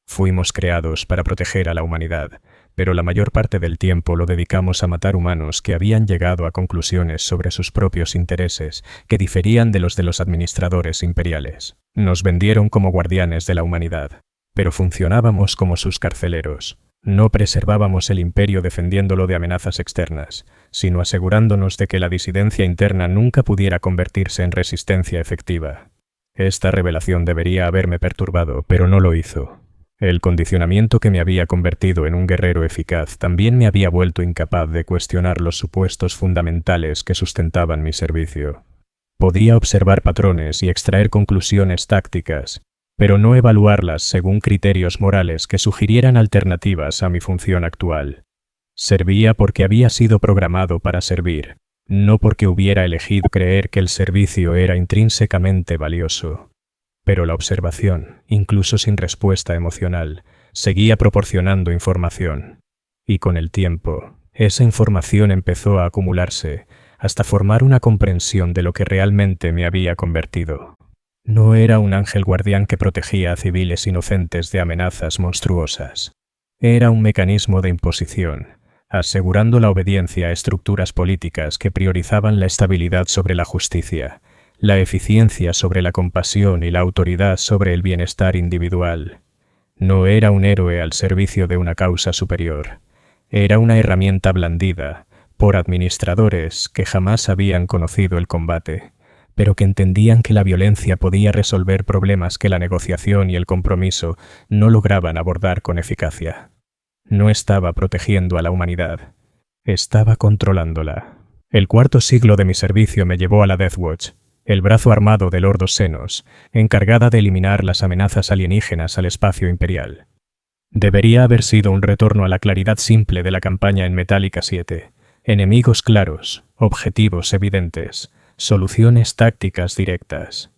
Fuimos creados para proteger a la humanidad, pero la mayor parte del tiempo lo dedicamos a matar humanos que habían llegado a conclusiones sobre sus propios intereses que diferían de los administradores imperiales. Nos vendieron como guardianes de la humanidad, pero funcionábamos como sus carceleros. No preservábamos el imperio defendiéndolo de amenazas externas, sino asegurándonos de que la disidencia interna nunca pudiera convertirse en resistencia efectiva. Esta revelación debería haberme perturbado, pero no lo hizo. El condicionamiento que me había convertido en un guerrero eficaz también me había vuelto incapaz de cuestionar los supuestos fundamentales que sustentaban mi servicio. Podía observar patrones y extraer conclusiones tácticas, pero no evaluarlas según criterios morales que sugirieran alternativas a mi función actual. Servía porque había sido programado para servir, No porque hubiera elegido creer que el servicio era intrínsecamente valioso, pero la observación, incluso sin respuesta emocional, seguía proporcionando información. Y con el tiempo, esa información empezó a acumularse hasta formar una comprensión de lo que realmente me había convertido. No era un ángel guardián que protegía a civiles inocentes de amenazas monstruosas. Era un mecanismo de imposición, asegurando la obediencia a estructuras políticas que priorizaban la estabilidad sobre la justicia, la eficiencia sobre la compasión y la autoridad sobre el bienestar individual. No era un héroe al servicio de una causa superior. Era una herramienta blandida por administradores que jamás habían conocido el combate, pero que entendían que la violencia podía resolver problemas que la negociación y el compromiso no lograban abordar con eficacia. No estaba protegiendo a la humanidad, estaba controlándola. El 4.º siglo de mi servicio me llevó a la Death Watch, el brazo armado del Ordo Xenos, encargada de eliminar las amenazas alienígenas al espacio imperial. Debería haber sido un retorno a la claridad simple de la campaña en Metallica 7. Enemigos claros, objetivos evidentes, soluciones tácticas directas.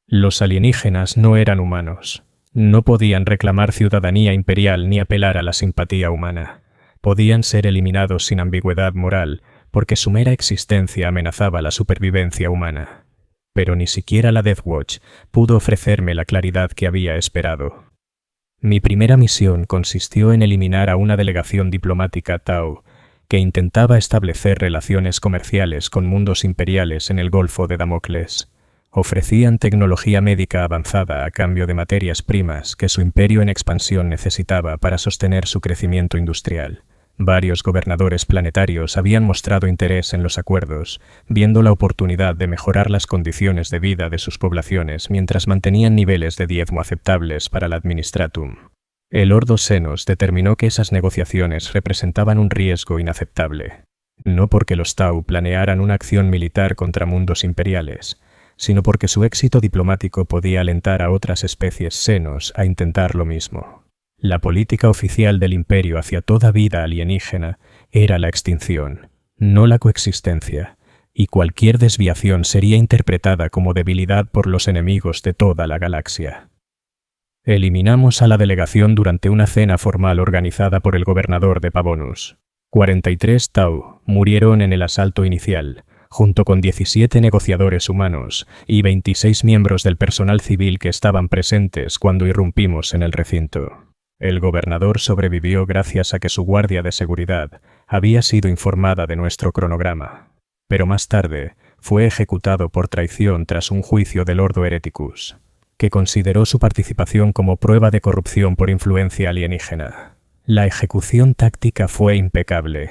Los alienígenas no eran humanos. No podían reclamar ciudadanía imperial ni apelar a la simpatía humana. Podían ser eliminados sin ambigüedad moral, porque su mera existencia amenazaba la supervivencia humana. Pero ni siquiera la Death Watch pudo ofrecerme la claridad que había esperado. Mi primera misión consistió en eliminar a una delegación diplomática Tau, que intentaba establecer relaciones comerciales con mundos imperiales en el Golfo de Damocles. Ofrecían tecnología médica avanzada a cambio de materias primas que su imperio en expansión necesitaba para sostener su crecimiento industrial. Varios gobernadores planetarios habían mostrado interés en los acuerdos, viendo la oportunidad de mejorar las condiciones de vida de sus poblaciones mientras mantenían niveles de diezmo aceptables para la Administratum. El Ordo Xenos determinó que esas negociaciones representaban un riesgo inaceptable, no porque los Tau planearan una acción militar contra mundos imperiales, sino porque su éxito diplomático podía alentar a otras especies Xenos a intentar lo mismo. La política oficial del imperio hacia toda vida alienígena era la extinción, no la coexistencia, y cualquier desviación sería interpretada como debilidad por los enemigos de toda la galaxia. Eliminamos a la delegación durante una cena formal organizada por el gobernador de Pavonus. 43 Tau murieron en el asalto inicial, junto con 17 negociadores humanos y 26 miembros del personal civil que estaban presentes cuando irrumpimos en el recinto. El gobernador sobrevivió gracias a que su guardia de seguridad había sido informada de nuestro cronograma, pero más tarde fue ejecutado por traición tras un juicio del Ordo Hereticus, que consideró su participación como prueba de corrupción por influencia alienígena. La ejecución táctica fue impecable.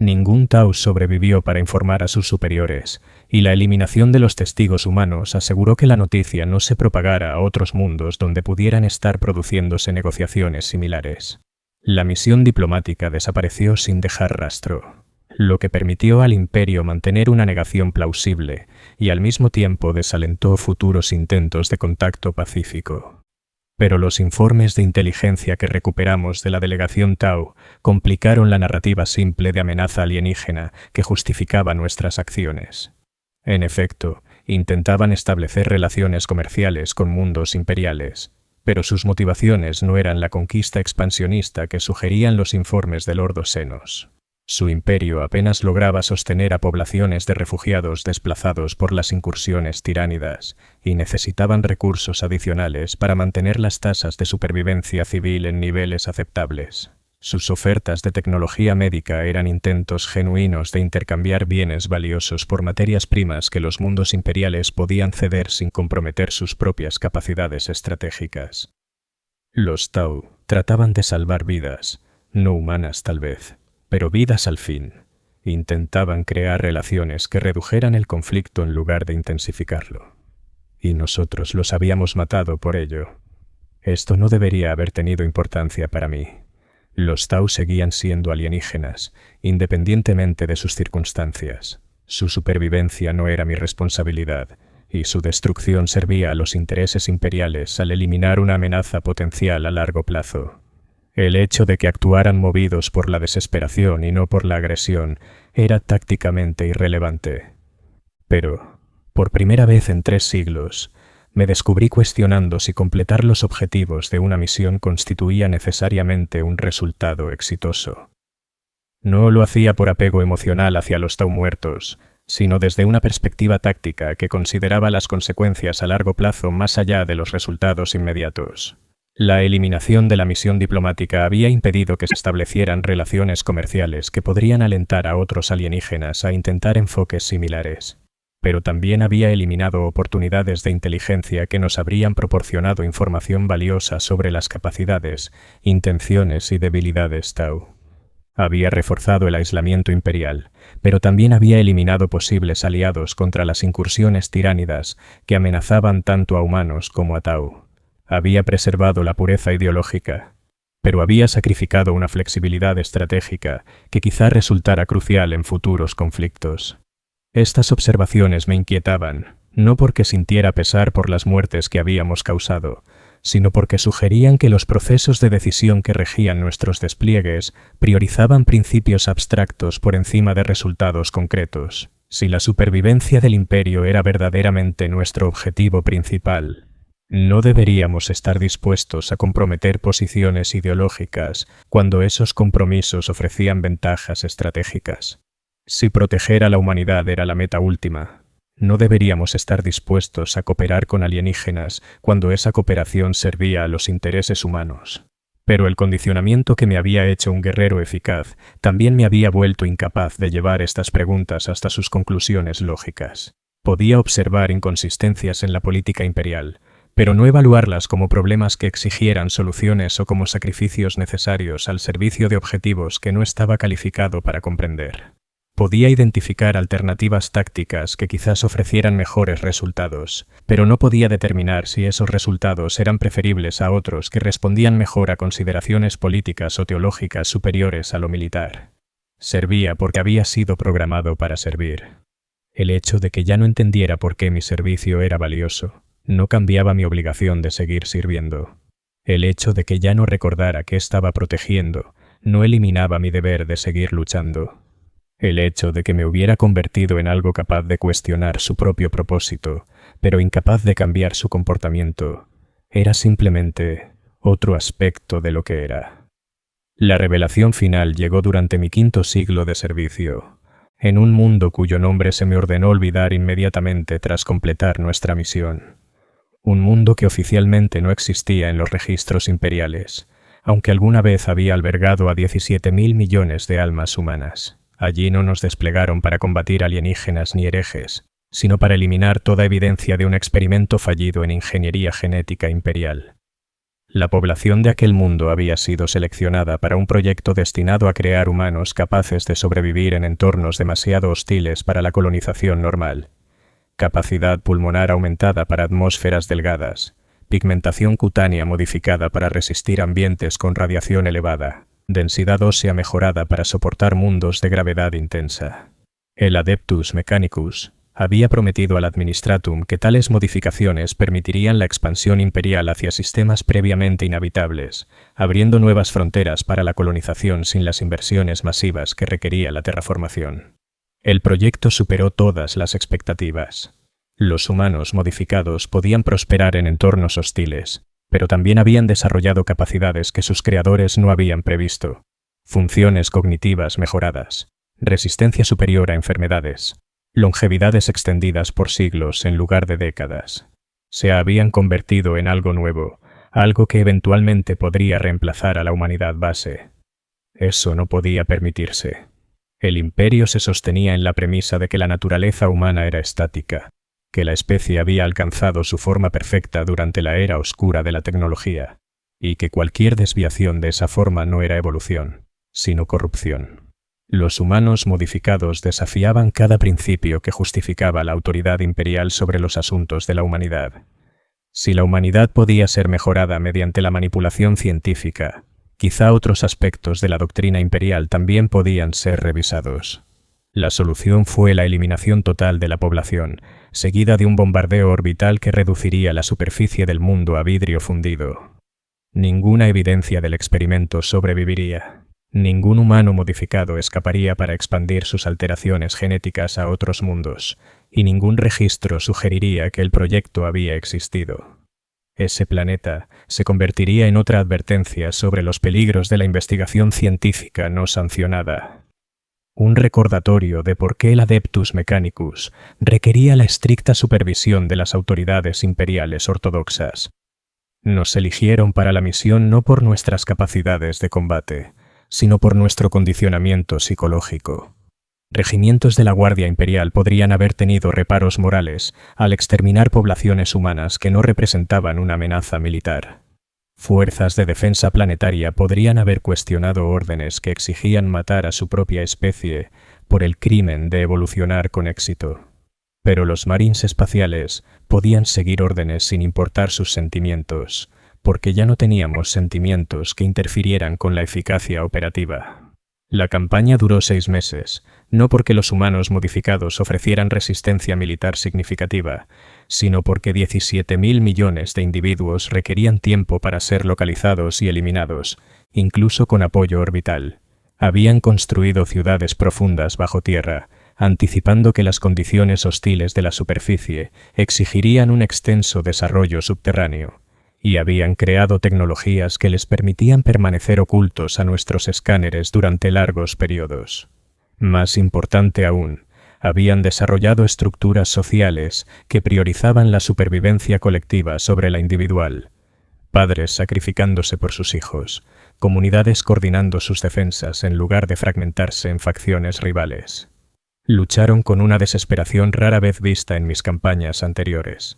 Ningún Tau sobrevivió para informar a sus superiores, y la eliminación de los testigos humanos aseguró que la noticia no se propagara a otros mundos donde pudieran estar produciéndose negociaciones similares. La misión diplomática desapareció sin dejar rastro, lo que permitió al imperio mantener una negación plausible y al mismo tiempo desalentó futuros intentos de contacto pacífico. Pero los informes de inteligencia que recuperamos de la delegación Tau complicaron la narrativa simple de amenaza alienígena que justificaba nuestras acciones. En efecto, intentaban establecer relaciones comerciales con mundos imperiales, pero sus motivaciones no eran la conquista expansionista que sugerían los informes del Ordo Xenos. Su imperio apenas lograba sostener a poblaciones de refugiados desplazados por las incursiones tiránidas y necesitaban recursos adicionales para mantener las tasas de supervivencia civil en niveles aceptables. Sus ofertas de tecnología médica eran intentos genuinos de intercambiar bienes valiosos por materias primas que los mundos imperiales podían ceder sin comprometer sus propias capacidades estratégicas. Los Tau trataban de salvar vidas, no humanas tal vez, pero vidas al fin. Intentaban crear relaciones que redujeran el conflicto en lugar de intensificarlo. Y nosotros los habíamos matado por ello. Esto no debería haber tenido importancia para mí. Los Tau seguían siendo alienígenas, independientemente de sus circunstancias. Su supervivencia no era mi responsabilidad, y su destrucción servía a los intereses imperiales al eliminar una amenaza potencial a largo plazo. El hecho de que actuaran movidos por la desesperación y no por la agresión era tácticamente irrelevante. Pero, por primera vez en 3 siglos, me descubrí cuestionando si completar los objetivos de una misión constituía necesariamente un resultado exitoso. No lo hacía por apego emocional hacia los Tau muertos, sino desde una perspectiva táctica que consideraba las consecuencias a largo plazo más allá de los resultados inmediatos. La eliminación de la misión diplomática había impedido que se establecieran relaciones comerciales que podrían alentar a otros alienígenas a intentar enfoques similares. Pero también había eliminado oportunidades de inteligencia que nos habrían proporcionado información valiosa sobre las capacidades, intenciones y debilidades Tau. Había reforzado el aislamiento imperial, pero también había eliminado posibles aliados contra las incursiones tiránidas que amenazaban tanto a humanos como a Tau. Había preservado la pureza ideológica, pero había sacrificado una flexibilidad estratégica que quizá resultara crucial en futuros conflictos. Estas observaciones me inquietaban, no porque sintiera pesar por las muertes que habíamos causado, sino porque sugerían que los procesos de decisión que regían nuestros despliegues priorizaban principios abstractos por encima de resultados concretos. Si la supervivencia del imperio era verdaderamente nuestro objetivo principal, no deberíamos estar dispuestos a comprometer posiciones ideológicas cuando esos compromisos ofrecían ventajas estratégicas. Si proteger a la humanidad era la meta última, no deberíamos estar dispuestos a cooperar con alienígenas cuando esa cooperación servía a los intereses humanos. Pero el condicionamiento que me había hecho un guerrero eficaz también me había vuelto incapaz de llevar estas preguntas hasta sus conclusiones lógicas. Podía observar inconsistencias en la política imperial, pero no evaluarlas como problemas que exigieran soluciones o como sacrificios necesarios al servicio de objetivos que no estaba calificado para comprender. Podía identificar alternativas tácticas que quizás ofrecieran mejores resultados, pero no podía determinar si esos resultados eran preferibles a otros que respondían mejor a consideraciones políticas o teológicas superiores a lo militar. Servía porque había sido programado para servir. El hecho de que ya no entendiera por qué mi servicio era valioso no cambiaba mi obligación de seguir sirviendo. El hecho de que ya no recordara qué estaba protegiendo no eliminaba mi deber de seguir luchando. El hecho de que me hubiera convertido en algo capaz de cuestionar su propio propósito, pero incapaz de cambiar su comportamiento, era simplemente otro aspecto de lo que era. La revelación final llegó durante mi 5º siglo de servicio, en un mundo cuyo nombre se me ordenó olvidar inmediatamente tras completar nuestra misión. Un mundo que oficialmente no existía en los registros imperiales, aunque alguna vez había albergado a 17.000 millones de almas humanas. Allí no nos desplegaron para combatir alienígenas ni herejes, sino para eliminar toda evidencia de un experimento fallido en ingeniería genética imperial. La población de aquel mundo había sido seleccionada para un proyecto destinado a crear humanos capaces de sobrevivir en entornos demasiado hostiles para la colonización normal. Capacidad pulmonar aumentada para atmósferas delgadas, pigmentación cutánea modificada para resistir ambientes con radiación elevada, densidad ósea mejorada para soportar mundos de gravedad intensa. El Adeptus Mechanicus había prometido al Administratum que tales modificaciones permitirían la expansión imperial hacia sistemas previamente inhabitables, abriendo nuevas fronteras para la colonización sin las inversiones masivas que requería la terraformación. El proyecto superó todas las expectativas. Los humanos modificados podían prosperar en entornos hostiles, pero también habían desarrollado capacidades que sus creadores no habían previsto. Funciones cognitivas mejoradas, resistencia superior a enfermedades, longevidades extendidas por siglos en lugar de décadas. Se habían convertido en algo nuevo, algo que eventualmente podría reemplazar a la humanidad base. Eso no podía permitirse. El imperio se sostenía en la premisa de que la naturaleza humana era estática, que la especie había alcanzado su forma perfecta durante la era oscura de la tecnología, y que cualquier desviación de esa forma no era evolución, sino corrupción. Los humanos modificados desafiaban cada principio que justificaba la autoridad imperial sobre los asuntos de la humanidad. Si la humanidad podía ser mejorada mediante la manipulación científica, quizá otros aspectos de la doctrina imperial también podían ser revisados. La solución fue la eliminación total de la población, seguida de un bombardeo orbital que reduciría la superficie del mundo a vidrio fundido. Ninguna evidencia del experimento sobreviviría. Ningún humano modificado escaparía para expandir sus alteraciones genéticas a otros mundos, y ningún registro sugeriría que el proyecto había existido. Ese planeta se convertiría en otra advertencia sobre los peligros de la investigación científica no sancionada. Un recordatorio de por qué el Adeptus Mechanicus requería la estricta supervisión de las autoridades imperiales ortodoxas. Nos eligieron para la misión no por nuestras capacidades de combate, sino por nuestro condicionamiento psicológico. Regimientos de la Guardia Imperial podrían haber tenido reparos morales al exterminar poblaciones humanas que no representaban una amenaza militar. Fuerzas de defensa planetaria podrían haber cuestionado órdenes que exigían matar a su propia especie por el crimen de evolucionar con éxito. Pero los Marines espaciales podían seguir órdenes sin importar sus sentimientos, porque ya no teníamos sentimientos que interfirieran con la eficacia operativa. La campaña duró 6 meses, no porque los humanos modificados ofrecieran resistencia militar significativa, sino porque 17.000 millones de individuos requerían tiempo para ser localizados y eliminados, incluso con apoyo orbital. Habían construido ciudades profundas bajo tierra, anticipando que las condiciones hostiles de la superficie exigirían un extenso desarrollo subterráneo, y habían creado tecnologías que les permitían permanecer ocultos a nuestros escáneres durante largos periodos. Más importante aún, habían desarrollado estructuras sociales que priorizaban la supervivencia colectiva sobre la individual. Padres sacrificándose por sus hijos, comunidades coordinando sus defensas en lugar de fragmentarse en facciones rivales. Lucharon con una desesperación rara vez vista en mis campañas anteriores.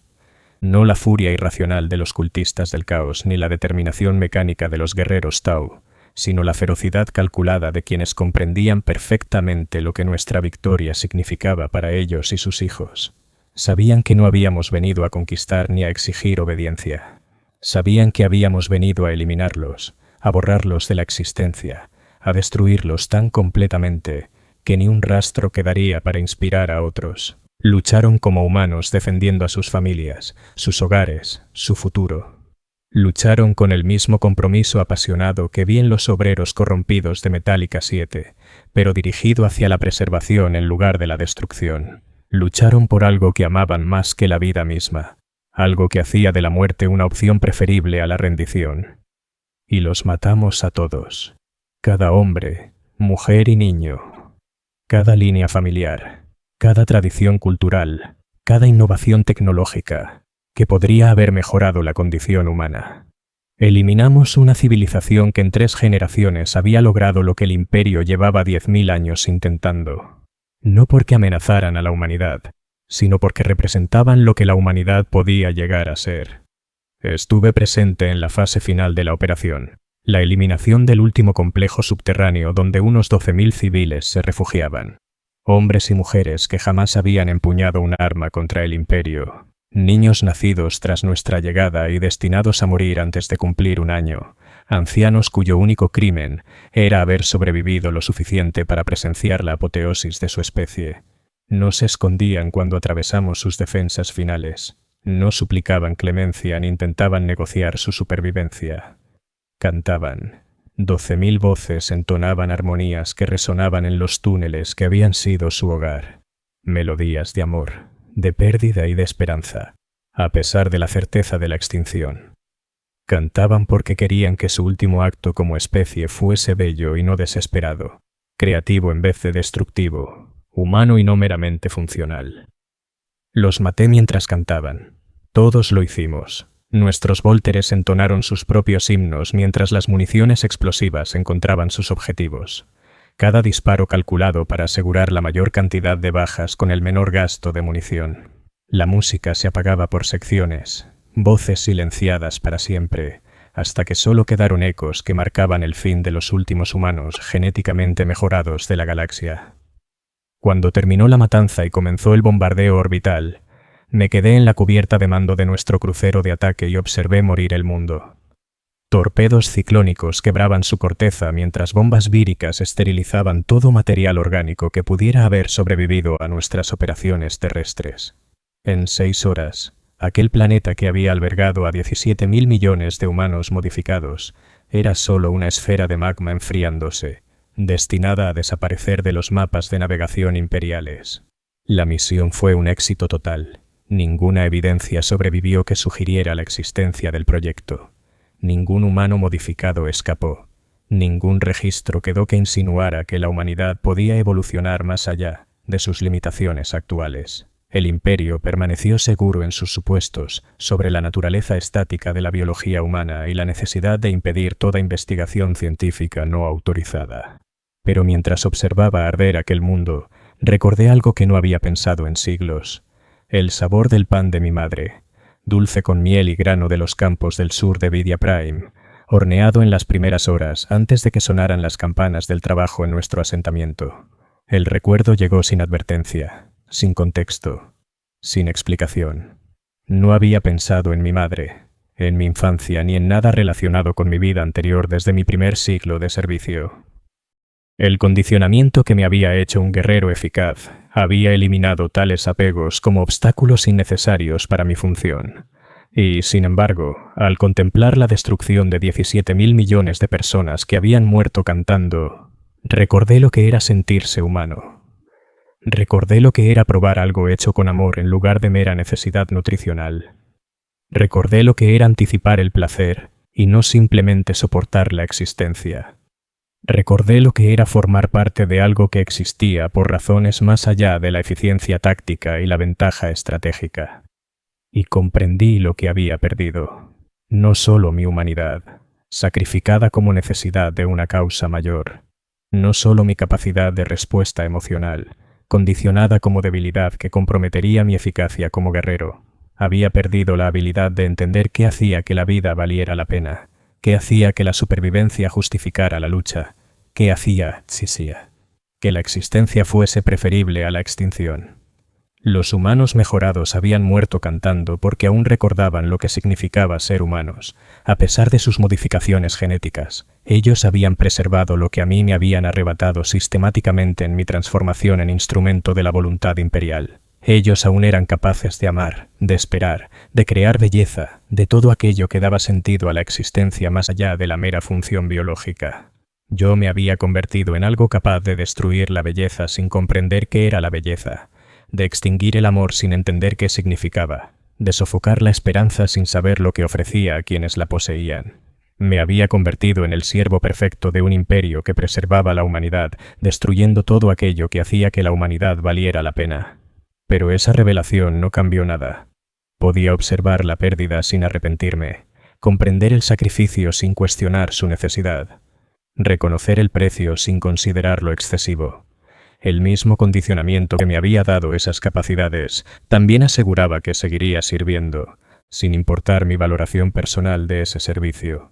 No la furia irracional de los cultistas del caos ni la determinación mecánica de los guerreros Tau, sino la ferocidad calculada de quienes comprendían perfectamente lo que nuestra victoria significaba para ellos y sus hijos. Sabían que no habíamos venido a conquistar ni a exigir obediencia. Sabían que habíamos venido a eliminarlos, a borrarlos de la existencia, a destruirlos tan completamente que ni un rastro quedaría para inspirar a otros. Lucharon como humanos defendiendo a sus familias, sus hogares, su futuro. Lucharon con el mismo compromiso apasionado que vi en los obreros corrompidos de Metallica 7, pero dirigido hacia la preservación en lugar de la destrucción. Lucharon por algo que amaban más que la vida misma, algo que hacía de la muerte una opción preferible a la rendición. Y los matamos a todos, cada hombre, mujer y niño, cada línea familiar, cada tradición cultural, cada innovación tecnológica, que podría haber mejorado la condición humana. Eliminamos una civilización que en 3 generaciones había logrado lo que el Imperio llevaba 10.000 años intentando. No porque amenazaran a la humanidad, sino porque representaban lo que la humanidad podía llegar a ser. Estuve presente en la fase final de la operación, la eliminación del último complejo subterráneo donde unos 12.000 civiles se refugiaban. Hombres y mujeres que jamás habían empuñado un arma contra el Imperio. Niños nacidos tras nuestra llegada y destinados a morir antes de cumplir 1 año. Ancianos cuyo único crimen era haber sobrevivido lo suficiente para presenciar la apoteosis de su especie. No se escondían cuando atravesamos sus defensas finales. No suplicaban clemencia ni intentaban negociar su supervivencia. Cantaban. 12.000 voces entonaban armonías que resonaban en los túneles que habían sido su hogar. Melodías de amor, de pérdida y de esperanza, a pesar de la certeza de la extinción. Cantaban porque querían que su último acto como especie fuese bello y no desesperado, creativo en vez de destructivo, humano y no meramente funcional. Los maté mientras cantaban. Todos lo hicimos. Nuestros vólteres entonaron sus propios himnos mientras las municiones explosivas encontraban sus objetivos. Cada disparo calculado para asegurar la mayor cantidad de bajas con el menor gasto de munición. La música se apagaba por secciones, voces silenciadas para siempre, hasta que solo quedaron ecos que marcaban el fin de los últimos humanos genéticamente mejorados de la galaxia. Cuando terminó la matanza y comenzó el bombardeo orbital, me quedé en la cubierta de mando de nuestro crucero de ataque y observé morir el mundo. Torpedos ciclónicos quebraban su corteza mientras bombas víricas esterilizaban todo material orgánico que pudiera haber sobrevivido a nuestras operaciones terrestres. En 6 horas, aquel planeta que había albergado a 17.000 millones de humanos modificados era solo una esfera de magma enfriándose, destinada a desaparecer de los mapas de navegación imperiales. La misión fue un éxito total. Ninguna evidencia sobrevivió que sugiriera la existencia del proyecto. Ningún humano modificado escapó. Ningún registro quedó que insinuara que la humanidad podía evolucionar más allá de sus limitaciones actuales. El Imperio permaneció seguro en sus supuestos sobre la naturaleza estática de la biología humana y la necesidad de impedir toda investigación científica no autorizada. Pero mientras observaba arder aquel mundo, recordé algo que no había pensado en siglos: el sabor del pan de mi madre, dulce con miel y grano de los campos del sur de Vidia Prime, horneado en las primeras horas antes de que sonaran las campanas del trabajo en nuestro asentamiento. El recuerdo llegó sin advertencia, sin contexto, sin explicación. No había pensado en mi madre, en mi infancia, ni en nada relacionado con mi vida anterior desde mi primer siglo de servicio. El condicionamiento que me había hecho un guerrero eficaz había eliminado tales apegos como obstáculos innecesarios para mi función. Y, sin embargo, al contemplar la destrucción de 17.000 millones de personas que habían muerto cantando, recordé lo que era sentirse humano. Recordé lo que era probar algo hecho con amor en lugar de mera necesidad nutricional. Recordé lo que era anticipar el placer y no simplemente soportar la existencia. Recordé lo que era formar parte de algo que existía por razones más allá de la eficiencia táctica y la ventaja estratégica. Y comprendí lo que había perdido. No solo mi humanidad, sacrificada como necesidad de una causa mayor. No solo mi capacidad de respuesta emocional, condicionada como debilidad que comprometería mi eficacia como guerrero. Había perdido la habilidad de entender qué hacía que la vida valiera la pena, qué hacía que la supervivencia justificara la lucha, qué hacía, que la existencia fuese preferible a la extinción. Los humanos mejorados habían muerto cantando porque aún recordaban lo que significaba ser humanos. A pesar de sus modificaciones genéticas, ellos habían preservado lo que a mí me habían arrebatado sistemáticamente en mi transformación en instrumento de la voluntad imperial. Ellos aún eran capaces de amar, de esperar, de crear belleza, de todo aquello que daba sentido a la existencia más allá de la mera función biológica. Yo me había convertido en algo capaz de destruir la belleza sin comprender qué era la belleza, de extinguir el amor sin entender qué significaba, de sofocar la esperanza sin saber lo que ofrecía a quienes la poseían. Me había convertido en el siervo perfecto de un imperio que preservaba la humanidad, destruyendo todo aquello que hacía que la humanidad valiera la pena. Pero esa revelación no cambió nada. Podía observar la pérdida sin arrepentirme, comprender el sacrificio sin cuestionar su necesidad, reconocer el precio sin considerarlo excesivo. El mismo condicionamiento que me había dado esas capacidades también aseguraba que seguiría sirviendo, sin importar mi valoración personal de ese servicio.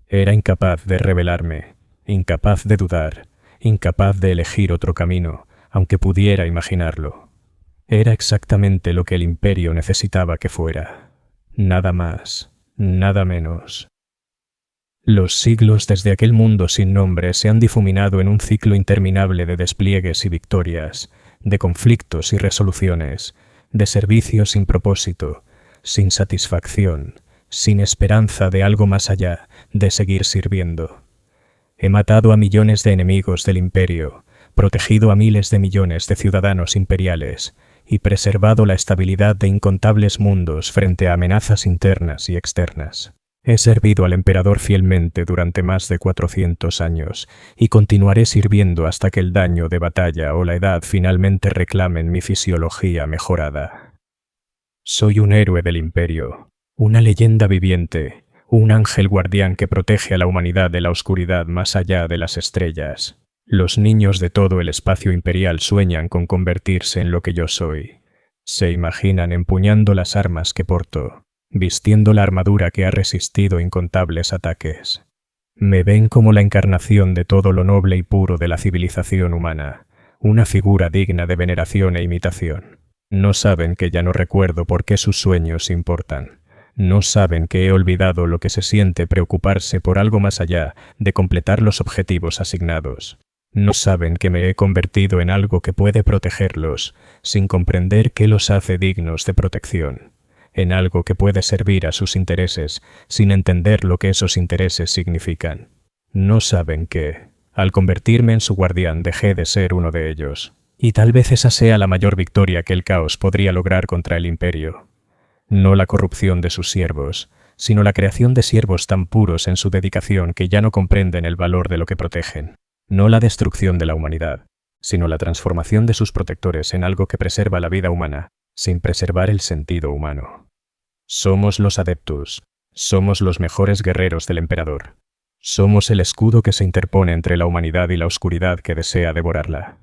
Era incapaz de rebelarme, incapaz de dudar, incapaz de elegir otro camino, aunque pudiera imaginarlo. Era exactamente lo que el imperio necesitaba que fuera. Nada más, nada menos. Los siglos desde aquel mundo sin nombre se han difuminado en un ciclo interminable de despliegues y victorias, de conflictos y resoluciones, de servicios sin propósito, sin satisfacción, sin esperanza de algo más allá de seguir sirviendo. He matado a millones de enemigos del imperio, protegido a miles de millones de ciudadanos imperiales y preservado la estabilidad de incontables mundos frente a amenazas internas y externas. He servido al emperador fielmente durante más de 400 años y continuaré sirviendo hasta que el daño de batalla o la edad finalmente reclamen mi fisiología mejorada. Soy un héroe del imperio, una leyenda viviente, un ángel guardián que protege a la humanidad de la oscuridad más allá de las estrellas. Los niños de todo el espacio imperial sueñan con convertirse en lo que yo soy. Se imaginan empuñando las armas que porto, vistiendo la armadura que ha resistido incontables ataques. Me ven como la encarnación de todo lo noble y puro de la civilización humana, una figura digna de veneración e imitación. No saben que ya no recuerdo por qué sus sueños importan. No saben que he olvidado lo que se siente preocuparse por algo más allá de completar los objetivos asignados. No saben que me he convertido en algo que puede protegerlos, sin comprender qué los hace dignos de protección. en algo que puede servir a sus intereses sin entender lo que esos intereses significan. No saben que, al convertirme en su guardián, dejé de ser uno de ellos. Y tal vez esa sea la mayor victoria que el caos podría lograr contra el imperio. No la corrupción de sus siervos, sino la creación de siervos tan puros en su dedicación que ya no comprenden el valor de lo que protegen. No la destrucción de la humanidad, sino la transformación de sus protectores en algo que preserva la vida humana, sin preservar el sentido humano. Somos los adeptus, somos los mejores guerreros del emperador. Somos el escudo que se interpone entre la humanidad y la oscuridad que desea devorarla.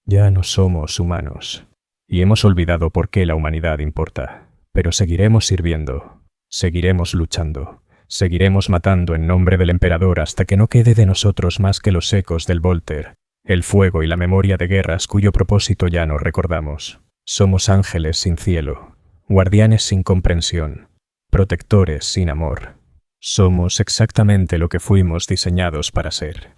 Ya no somos humanos, y hemos olvidado por qué la humanidad importa, pero seguiremos sirviendo, seguiremos luchando, seguiremos matando en nombre del emperador hasta que no quede de nosotros más que los ecos del Volter, el fuego y la memoria de guerras cuyo propósito ya no recordamos. Somos ángeles sin cielo, guardianes sin comprensión, protectores sin amor. Somos exactamente lo que fuimos diseñados para ser.